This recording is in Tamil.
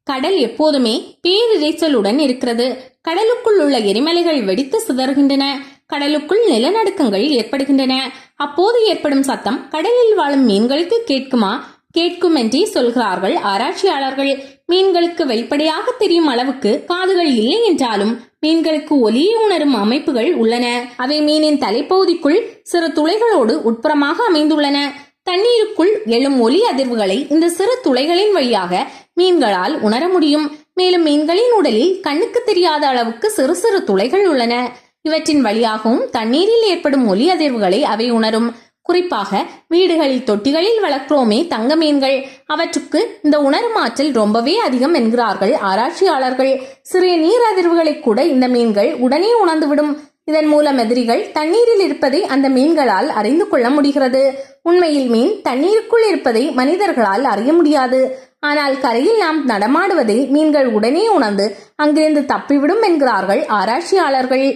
கடல் எப்போதுமே பேரிரைச்சலுடன் இருக்கிறது. கடலுக்குள் உள்ள எரிமலைகள் வெடித்து சிதறுகின்றன. கடலுக்குள் நிலநடுக்கங்கள் ஏற்படுகின்றன. அப்போது ஏற்படும் சத்தம் கடலில் வாழும் மீன்களுக்கு கேட்குமா? கேட்கும் என்றே சொல்கிறார்கள் ஆராய்ச்சியாளர்கள். மீன்களுக்கு வெளிப்படையாக தெரியும் அளவுக்கு காதுகள் இல்லை என்றாலும் மீன்களுக்கு ஒலியை உணரும் அமைப்புகள் உள்ளன. அவை மீனின் தலைப்பகுதிக்குள் சிறு துளைகளோடு உட்புறமாக அமைந்துள்ளன. தண்ணீருக்குள் எழும் ஒலி அதிர்வுகளை இந்த சிறு துளைகளின் வழியாக மீன்களால் உணர முடியும். மேலும் மீன்களின் உடலில் கண்ணுக்கு தெரியாத அளவுக்கு சிறு சிறு துளைகள் உள்ளன. இவற்றின் வழியாகவும் தண்ணீரில் ஏற்படும் ஒலி அதிர்வுகளை அவை உணரும். குறிப்பாக வீடுகளில் தொட்டிகளில் வளர்க்கிறோமே தங்க மீன்கள், அவற்றுக்கு இந்த உணரும் ஆற்றல் ரொம்பவே அதிகம் என்கிறார்கள் ஆராய்ச்சியாளர்கள். சிறிய நீர் அதிர்வுகளை கூட இந்த மீன்கள் உடனே உணர்ந்துவிடும். இதன் மூலம் எதிரிகள் தண்ணீரில் இருப்பதை அந்த மீன்களால் அறிந்து கொள்ள முடிகிறது. உண்மையில் மீன் தண்ணீருக்குள் இருப்பதை மனிதர்களால் அறிய முடியாது. ஆனால் கரையில் நாம் நடமாடுவதை மீன்கள் உடனே உணர்ந்து அங்கிருந்து தப்பிவிடும் என்கிறார்கள் ஆராய்ச்சியாளர்கள்.